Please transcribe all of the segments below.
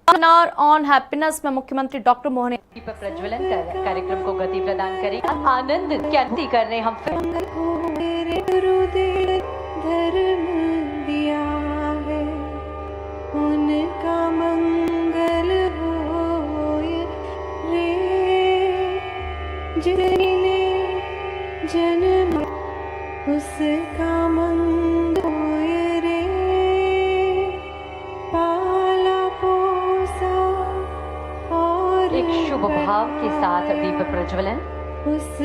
Seminar on happiness में मुख्यमंत्री doctor Mohan दीप प्रज्वलन कर कार्यक्रम को गति प्रदान करें। आनंद की अंति करने हम धर्म दिया है, उनका मंगल होए रे, जिसने जन्म उसका मंगल होए रे, पाला पोसा और एक शुभ भाव के साथ दीप प्रज्वलन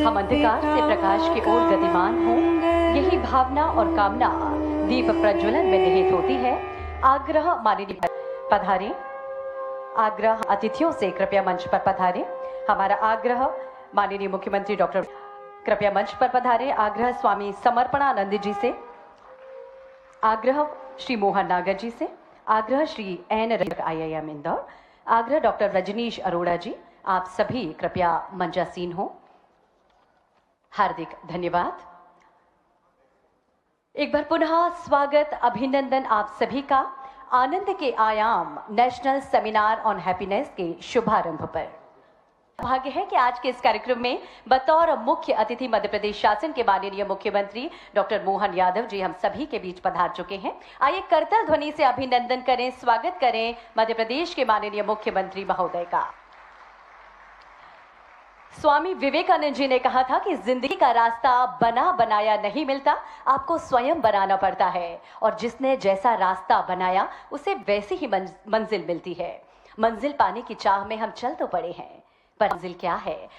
हम अंधकार से प्रकाश की ओर गतिमान हों, यही भावना और कामना दीप प्रज्वलन में निहित होती है। आग्रह माननीय पधारे, आग्रह अतिथियों से कृपया मंच पर पधारे। हमारा आग्रह माननीय मुख्यमंत्री डॉक्टर कृपया मंच पर पधारे। आग्रह स्वामी समर्पणानंद जी से, आग्रह श्री मोहन नागर जी से, आग्रह श्री एन IIM इंदौर, आग्रह डॉक्टर रजनीश अरोड़ा जी, आप सभी कृपया मंचासीन हो। हार्दिक धन्यवाद। एक बार पुनः स्वागत, अभिनंदन आप सभी का आनंद के आयाम नेशनल सेमिनार ऑन हैप्पीनेस के शुभारंभ पर। भाग्य है कि आज के इस कार्यक्रम में बतौर मुख्य अतिथि मध्य प्रदेश शासन के माननीय मुख्यमंत्री डॉक्टर मोहन यादव जी हम सभी के बीच पधार चुके हैं। आइए करतल ध्वनि से अभिनंदन करें, स्वागत करें मध्य प्रदेश के माननीय मुख्यमंत्री महोदय का। स्वामी विवेकानंद जी ने कहा था कि जिंदगी का रास्ता बना बनाया नहीं मिलता, आपको स्वयं बनाना पड़ता है, और जिसने जैसा रास्ता बनाया उसे वैसी ही मंजिल मिलती है। मंजिल पाने की चाह में हम चल तो पड़े हैं, पर मंजिल क्या है,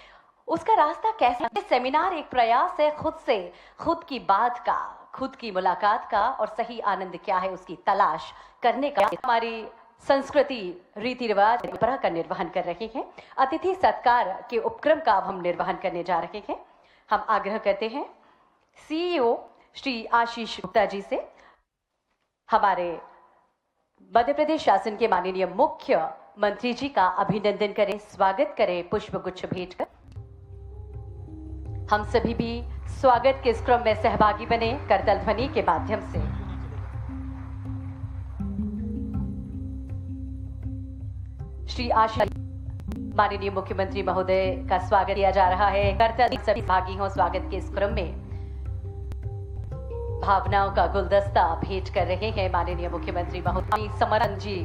उसका रास्ता कैसा है? सेमिनार एक प्रयास है खुद से खुद की बात का, खुद की मुलाकात का, और सही आनंद क्या है उसकी तलाश करने का। हमारी संस्कृति रीति रिवाज परंपरा का निर्वहन कर रहे हैं। अतिथि सत्कार के उपक्रम का अब हम निर्वहन करने जा रहे हैं। हम आग्रह करते हैं CEO श्री आशीष गुप्ता जी से, हमारे मध्य प्रदेश शासन के माननीय मुख्य मंत्री जी का अभिनंदन करें, स्वागत करें, पुष्प गुच्छ भेंट कर। हम सभी भी स्वागत के इस क्रम में सहभागी बने करतल ध्वनि के माध्यम से। श्री आशीष माननीय मुख्यमंत्री महोदय का स्वागत किया जा रहा है। करतल सभी भागी हों स्वागत के इस क्रम में। भावनाओं का गुलदस्ता भेंट कर रहे हैं माननीय मुख्यमंत्री महोदय। समरन जी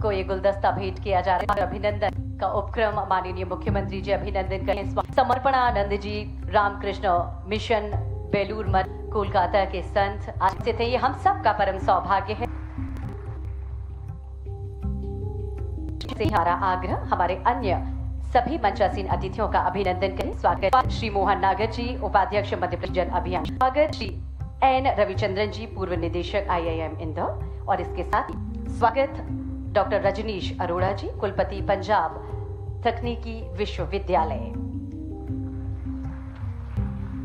को ये गुलदस्ता भेंट किया जा रहा है। अभिनंदन का उपक्रम माननीय मुख्यमंत्री जी अभिनंदन करें। समर्पणानंद जी रामकृष्ण मिशन बेलूर मठ कोलकाता के संत आज थे, ये हम सब का परम सौभाग्य है। हमारा आग्रह हमारे अन्य सभी मंचासीन अतिथियों का अभिनंदन करें। स्वागत श्री मोहन नागर जी, उपाध्यक्ष मध्य प्रदेश जन अभियान। स्वागत श्री एन रविचंद्रन जी, पूर्व निदेशक IIM इंदौर, और इसके साथ स्वागत डॉक्टर रजनीश अरोड़ा जी, कुलपति पंजाब तकनीकी विश्वविद्यालय।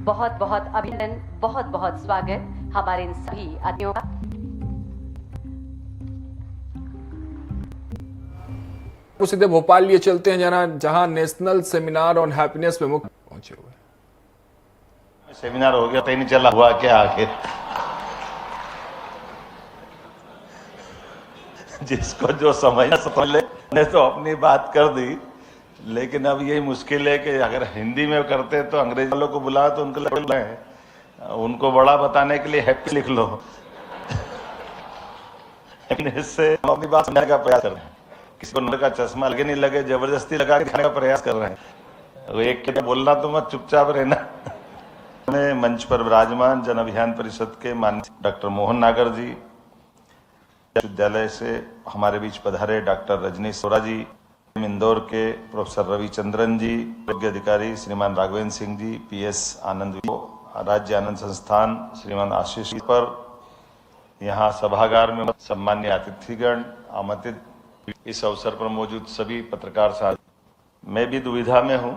बहुत बहुत अभिनंदन, बहुत बहुत स्वागत हमारे इन सभी अतिथियों का। सीधे भोपाल लिए चलते हैं जहां नेशनल सेमिनार ऑन हैप्पीनेस में मुख्य पहुंचे हुए। सेमिनार हो गया, तो नहीं चला हुआ क्या आखिर? जिसको जो समझना समझ ले, ने तो अपनी बात कर दी, लेकिन अब यही मुश्किल है कि अगर हिंदी में करते तो अंग्रेजी वालों को बुला तो उनको बड़ा बताने के लिए हैप्पी लिख लो। लेकिन इससे हम अपनी बात समझने का प्रयास कर रहे हैं। किसी को नंबर का चश्मा लगे नहीं लगे, जबरदस्ती लगा के दिखाने का प्रयास कर रहे हैं। एक के बोलना तो मत, चुपचाप रहना। मंच पर विराजमान जन अभियान परिषद के माननीय डॉक्टर मोहन नागर जी, विश्वविद्यालय से हमारे बीच पधारे डॉक्टर रजनीश अरोड़ा जी, इंदौर के प्रोफेसर रविचंद्रन जी, आरोग्य अधिकारी श्रीमान राघवेंद्र सिंह जी, PS आनंद, राज्य आनंद संस्थान श्रीमान आशीष पर, यहाँ सभागार में सम्मान्य अतिथिगण, आमंत्रित इस अवसर पर मौजूद सभी पत्रकार साथी। मैं भी दुविधा में हूं,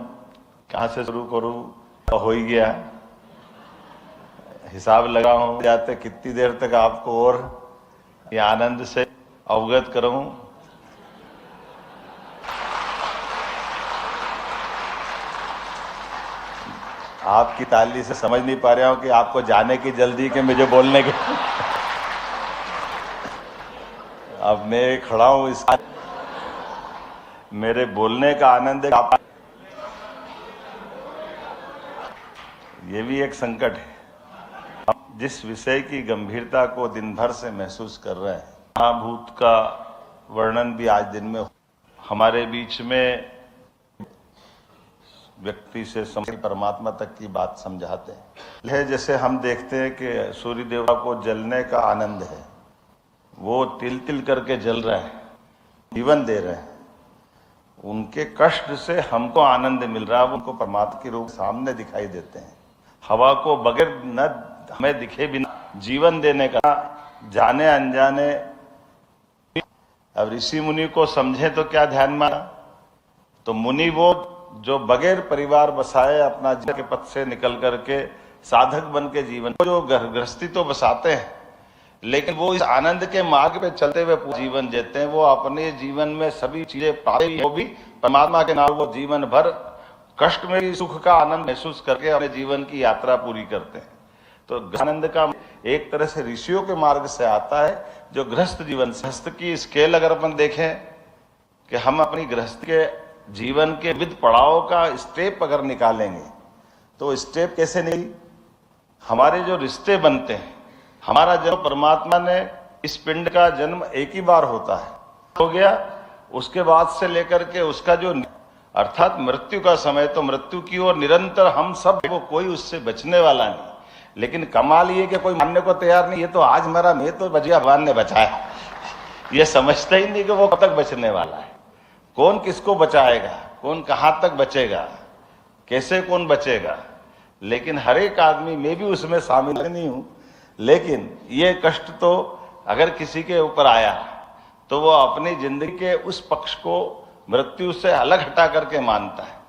कहां से शुरू करूं, तो हो ही गया हिसाब लगा हूं जाते कितनी देर तक आपको और ये आनंद से अवगत करूं। आपकी ताली से समझ नहीं पा रहा हूं कि आपको जाने की जल्दी के मुझे बोलने की। अब मैं खड़ा हूं इस मेरे बोलने का आनंद है, ये भी एक संकट है। हम जिस विषय की गंभीरता को दिन भर से महसूस कर रहे हैं, महाभूत का वर्णन भी आज दिन में हमारे बीच में व्यक्ति से परमात्मा तक की बात समझाते हैं। जैसे हम देखते हैं कि सूर्य देवता को जलने का आनंद है, वो तिल तिल करके जल रहे हैं, जीवन दे रहे हैं। उनके कष्ट से हमको आनंद मिल रहा है, वो उनको परमात्मा के रूप सामने दिखाई देते हैं। हवा को बगैर न हमें दिखे बिना जीवन देने का जाने अनजाने। अब ऋषि मुनि को समझे तो क्या ध्यान में, तो मुनि वो जो बगैर परिवार बसाए अपना जीवन के पथ से निकल करके साधक बन के जीवन जो गृहस्थी तो बसाते हैं, लेकिन वो इस आनंद के मार्ग पे चलते हुए जीवन जीते हैं। वो अपने जीवन में सभी चीजें पाते वो भी परमात्मा के नाम, वो जीवन भर कष्ट में भी सुख का आनंद महसूस करके अपने जीवन की यात्रा पूरी करते हैं। तो आनंद का एक तरह से ऋषियों के मार्ग से आता है, जो गृहस्थ जीवन गृहस्थ की स्केल अगर अपन देखें कि हम अपनी गृहस्थ के जीवन के विविध पड़ाव का स्टेप अगर निकालेंगे तो स्टेप कैसे नहीं, हमारे जो रिश्ते बनते हैं, हमारा जन्म परमात्मा ने इस पिंड का जन्म एक ही बार होता है, हो गया, उसके बाद से लेकर के उसका जो अर्थात मृत्यु का समय, तो मृत्यु की ओर निरंतर हम सब, वो कोई उससे बचने वाला नहीं। लेकिन कमाल ये कि कोई मानने को तैयार नहीं, ये तो आज मरा, मैं तो बच गया, भगवान ने बचाया। ये समझता ही नहीं कि वो कब तक बचने वाला है, कौन किसको बचाएगा, कौन कहां तक बचेगा, कैसे कौन बचेगा। लेकिन हर एक आदमी, मैं भी उसमें शामिल नहीं हूं, लेकिन ये कष्ट तो अगर किसी के ऊपर आया तो वो अपनी जिंदगी के उस पक्ष को मृत्यु से अलग हटा करके मानता है।